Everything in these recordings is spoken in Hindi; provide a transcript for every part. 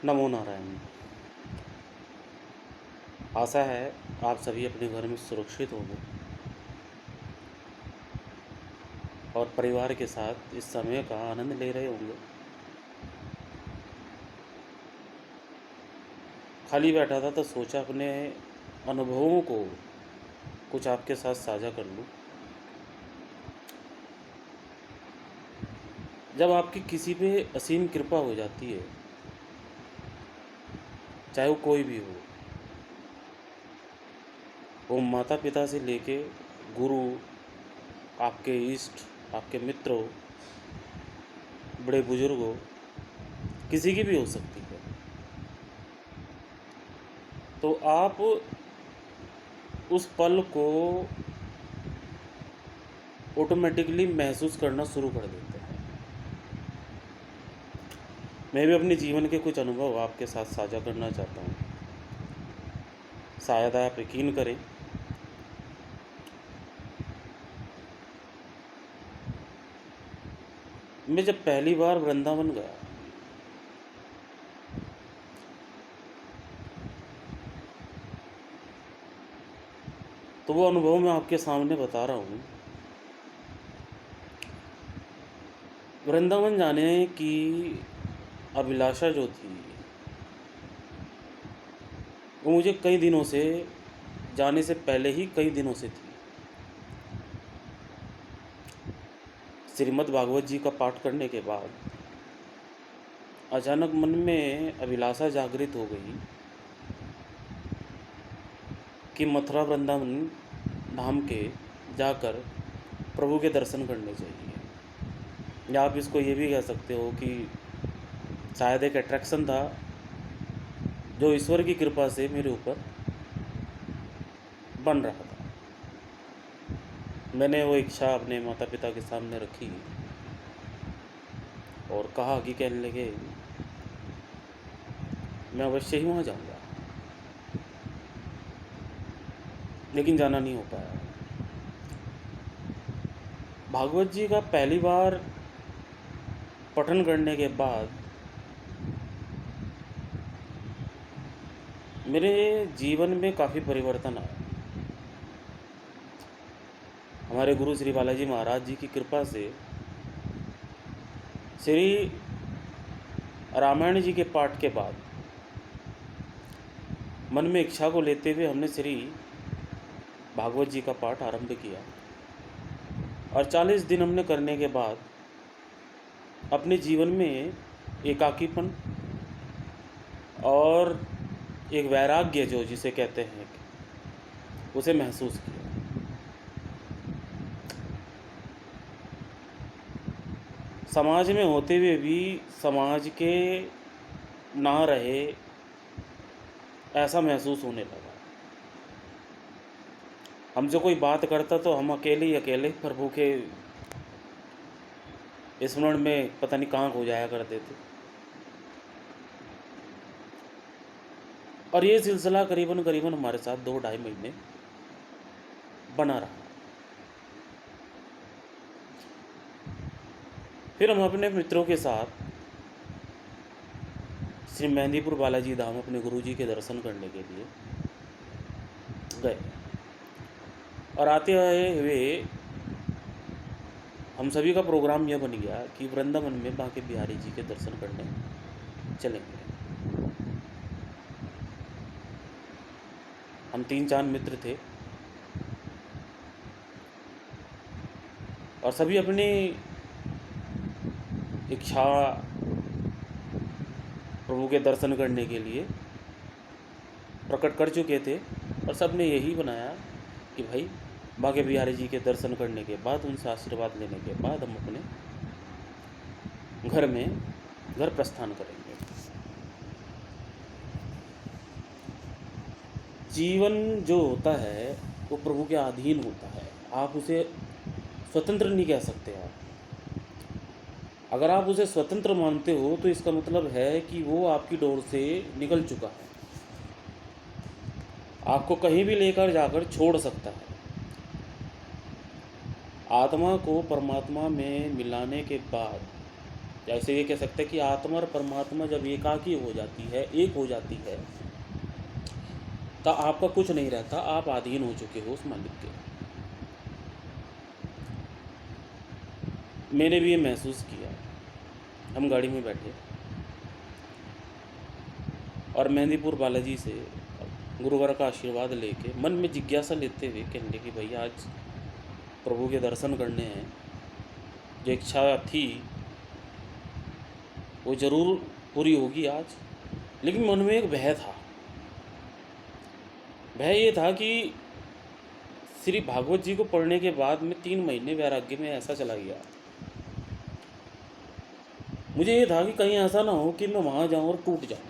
नमो नारायण। आशा है आप सभी अपने घर में सुरक्षित होंगे और परिवार के साथ इस समय का आनंद ले रहे होंगे। खाली बैठा था तो सोचा अपने अनुभवों को कुछ आपके साथ साझा कर लूँ। जब आपकी किसी पे असीम कृपा हो जाती है, चाहे वो कोई भी हो, वो माता पिता से लेके गुरु, आपके इष्ट, आपके मित्र हो, बड़े बुजुर्ग हो, किसी की भी हो सकती है, तो आप उस पल को ऑटोमेटिकली महसूस करना शुरू कर देते हैं। मैं भी अपने जीवन के कुछ अनुभव आपके साथ साझा करना चाहता हूँ। शायद आप यकीन करें, मैं जब पहली बार वृंदावन गया तो वो अनुभव मैं आपके सामने बता रहा हूँ। वृंदावन जाने की अभिलाषा जो थी वो मुझे कई दिनों से, जाने से पहले ही कई दिनों से थी। श्रीमद् भागवत जी का पाठ करने के बाद अचानक मन में अभिलाषा जागृत हो गई कि मथुरा वृंदावन धाम के जाकर प्रभु के दर्शन करने चाहिए। या आप इसको ये भी कह सकते हो कि शायद एक अट्रैक्शन था जो ईश्वर की कृपा से मेरे ऊपर बन रहा था। मैंने वो इच्छा अपने माता पिता के सामने रखी और कहा कि कहने लगे मैं अवश्य ही वहाँ जाऊँगा, लेकिन जाना नहीं हो पाया। भागवत जी का पहली बार पठन करने के बाद मेरे जीवन में काफ़ी परिवर्तन आया। हमारे गुरु श्री बालाजी महाराज जी की कृपा से श्री रामायण जी के पाठ के बाद मन में इच्छा को लेते हुए हमने श्री भागवत जी का पाठ आरंभ किया और 40 दिन हमने करने के बाद अपने जीवन में एकाकीपन और एक वैराग्य जो जिसे कहते हैं उसे महसूस किया। समाज में होते हुए भी समाज के ना रहे ऐसा महसूस होने लगा। हमसे कोई बात करता तो हम अकेले ही अकेले प्रभु के स्मरण में पता नहीं कहाँ खो जाया करते थे। और ये सिलसिला करीबन करीबन हमारे साथ 2-2.5 महीने बना रहा। फिर हम अपने मित्रों के साथ श्री मेहंदीपुर बालाजी धाम अपने गुरुजी के दर्शन करने के लिए गए और आते हुए हम सभी का प्रोग्राम यह बन गया कि वृंदावन में बांके बिहारी जी के दर्शन करने चलेंगे। हम 3-4 मित्र थे और सभी अपनी इच्छा प्रभु के दर्शन करने के लिए प्रकट कर चुके थे और सब ने यही बनाया कि भाई बांके बिहारी जी के दर्शन करने के बाद, उनसे आशीर्वाद लेने के बाद हम अपने घर प्रस्थान करेंगे। जीवन जो होता है वो प्रभु के अधीन होता है, आप उसे स्वतंत्र नहीं कह सकते। आप अगर आप उसे स्वतंत्र मानते हो तो इसका मतलब है कि वो आपकी डोर से निकल चुका है, आपको कहीं भी लेकर जाकर छोड़ सकता है। आत्मा को परमात्मा में मिलाने के बाद जैसे ये कह सकते हैं कि आत्मा और परमात्मा जब एकाकी हो जाती है, एक हो जाती है, तो आपका कुछ नहीं रहता, आप अधीन हो चुके हो उस मालिक के। मैंने भी ये महसूस किया। हम गाड़ी में बैठे और मेहंदीपुर बालाजी से गुरुवार का आशीर्वाद लेके मन में जिज्ञासा लेते हुए कहने कि भैया आज प्रभु के दर्शन करने हैं, जो इच्छा थी वो ज़रूर पूरी होगी आज। लेकिन मन में एक भय था। भय ये था कि श्री भागवत जी को पढ़ने के बाद मैं 3 महीने वैराग्य में ऐसा चला गया। मुझे ये था कि कहीं ऐसा ना हो कि मैं वहाँ जाऊँ और टूट जाऊँ।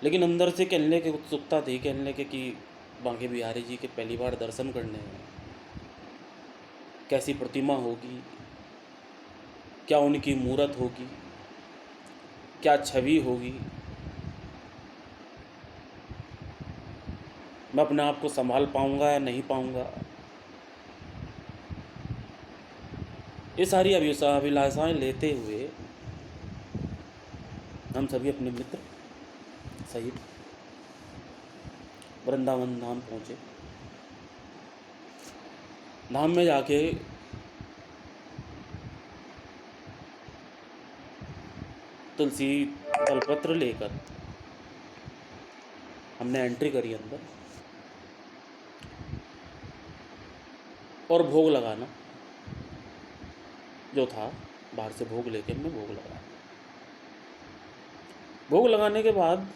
लेकिन अंदर से कहने की उत्सुकता थी, कहने के कि बांके बिहारी जी के पहली बार दर्शन करने हैं, कैसी प्रतिमा होगी, क्या उनकी मूरत होगी, क्या छवि होगी, मैं अपने आप को संभाल पाऊँगा या नहीं पाऊँगा। ये सारी अभिलाषाएं लेते हुए हम सभी अपने मित्र सहित वृंदावन धाम पहुँचे। धाम में जाके तुलसी तलपत्र लेकर हमने एंट्री करी अंदर और भोग लगाना जो था, बाहर से भोग लेके हमने भोग लगाया। भोग लगाने के बाद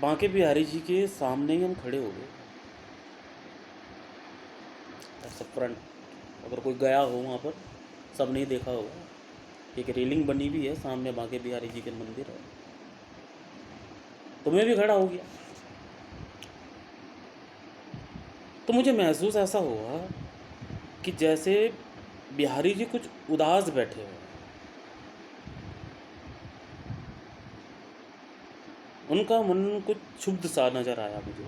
बांके बिहारी जी के सामने ही हम खड़े हो गए। ऐसा फ्रंट, अगर कोई गया हो वहाँ पर, सब नहीं देखा होगा, एक रेलिंग बनी हुई है सामने, बांके बिहारी जी के मंदिर है, तो मैं भी खड़ा हो गया। तो मुझे महसूस ऐसा हुआ कि जैसे बिहारी जी कुछ उदास बैठे हुए, उनका मन कुछ क्षुब्ध सा नजर आया मुझे।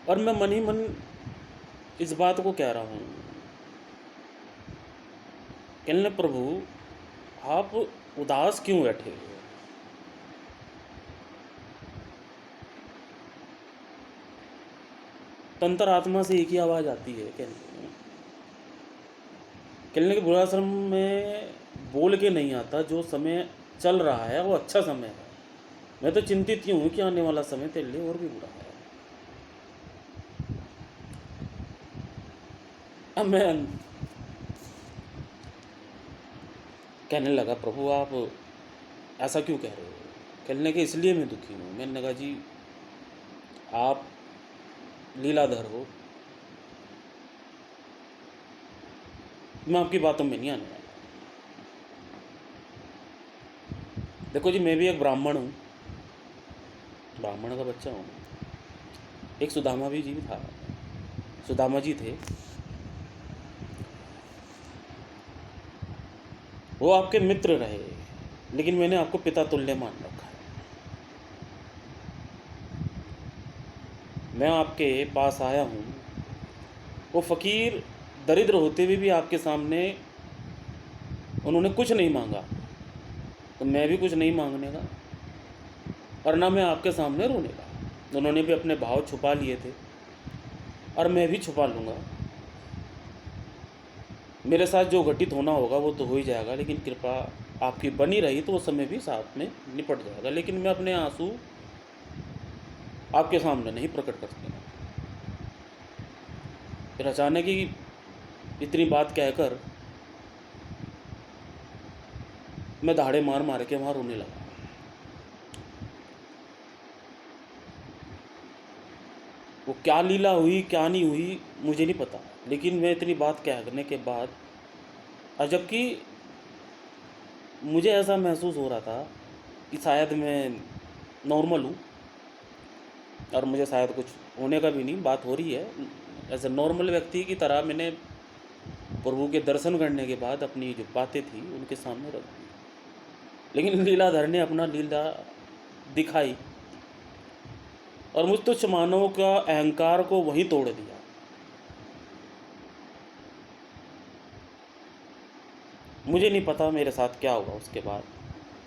और मैं मन ही मन इस बात को कह रहा हूँ, कहने प्रभु आप उदास क्यों बैठे हो? तंत्र आत्मा से एक ही आवाज़ आती है, कहने के बुराश्रम में बोल के नहीं आता, जो समय चल रहा है वो अच्छा समय है। मैं तो चिंतित ही हूँ कि आने वाला समय तेरे लिए और भी बुरा है। अब मैं कहने लगा प्रभु आप ऐसा क्यों कह रहे हो? कहने के इसलिए मैं दुखी हूँ। मैंने कहा जी आप लीलाधर हो, मैं आपकी बातों में नहीं आने वाला। देखो जी मैं भी एक ब्राह्मण हूँ, ब्राह्मण का बच्चा हूँ। एक सुदामा भी जी था, सुदामा जी थे, वो आपके मित्र रहे, लेकिन मैंने आपको पिता तुल्य मान रखा है। मैं आपके पास आया हूँ, वो फ़कीर दरिद्र होते हुए भी आपके सामने उन्होंने कुछ नहीं मांगा, तो मैं भी कुछ नहीं मांगने का और ना मैं आपके सामने रोने का। उन्होंने भी अपने भाव छुपा लिए थे और मैं भी छुपा लूँगा। मेरे साथ जो घटित होना होगा वो तो हो ही जाएगा, लेकिन कृपा आपकी बनी रही तो वो समय भी साथ में निपट जाएगा। लेकिन मैं अपने आंसू आपके सामने नहीं प्रकट कर सकता। फिर अचानक ही इतनी बात कहकर मैं दहाड़े मार मार के वहाँ रोने लगा। वो क्या लीला हुई क्या नहीं हुई मुझे नहीं पता, लेकिन मैं इतनी बात कहने के बाद, और जबकि मुझे ऐसा महसूस हो रहा था कि शायद मैं नॉर्मल हूँ और मुझे शायद कुछ होने का भी नहीं, बात हो रही है ऐसे नॉर्मल व्यक्ति की तरह, मैंने प्रभु के दर्शन करने के बाद अपनी जो बातें थी उनके सामने रख दी। लेकिन लीलाधर ने अपना लीला दिखाई और मुझ तुच्छ मानव का अहंकार को वहीं तोड़ दिया। मुझे नहीं पता मेरे साथ क्या हुआ उसके बाद।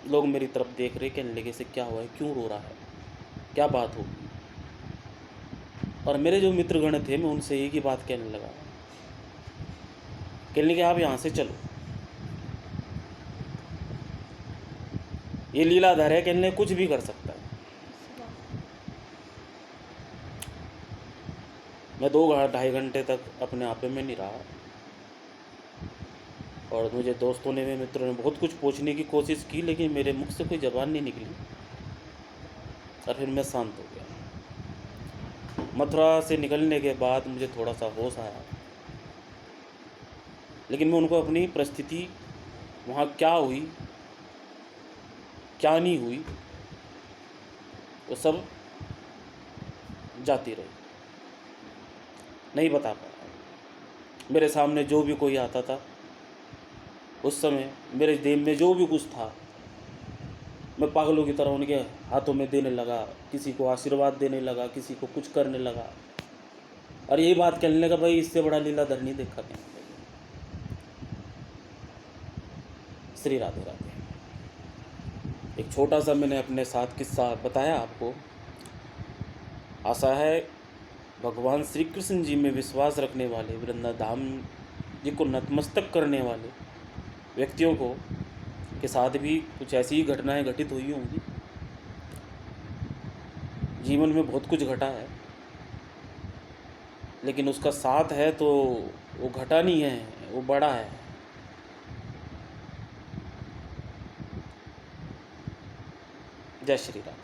लोग मेरी तरफ देख रहे, कहने लगे, से क्या हुआ है, क्यों रो रहा है, क्या बात होगी। और मेरे जो मित्रगण थे, मैं उनसे एक ही बात कहने लगा, कहने लगे आप यहाँ से चलो, ये लीलाधर है, कहने लगे कुछ भी कर सकता है। मैं 2-2.5 घंटे तक अपने आपे में नहीं रहा, और मुझे दोस्तों ने, मेरे मित्रों ने बहुत कुछ पूछने की कोशिश की, लेकिन मेरे मुख से कोई जबान नहीं निकली। और फिर मैं शांत हो गया। मथुरा से निकलने के बाद मुझे थोड़ा सा होश आया, लेकिन मैं उनको अपनी परिस्थिति, वहाँ क्या हुई क्या नहीं हुई, वो सब जाती रही, नहीं बता पाया। मेरे सामने जो भी कोई आता था, उस समय मेरे देह में जो भी कुछ था, मैं पागलों की तरह उनके हाथों में देने लगा, किसी को आशीर्वाद देने लगा, किसी को कुछ करने लगा, और यही बात कहने लगा, भाई इससे बड़ा लीलाधर नहीं देखा कहीं। श्री राधे राधे। एक छोटा सा मैंने अपने साथ किस्सा बताया आपको। आशा है भगवान श्री कृष्ण जी में विश्वास रखने वाले, वृंदावन धाम जी को नतमस्तक करने वाले व्यक्तियों को के साथ भी कुछ ऐसी ही घटनाएं घटित हुई होंगी। जीवन में बहुत कुछ घटा है, लेकिन उसका साथ है तो वो घटा नहीं है, वो बड़ा है। जय श्री राम।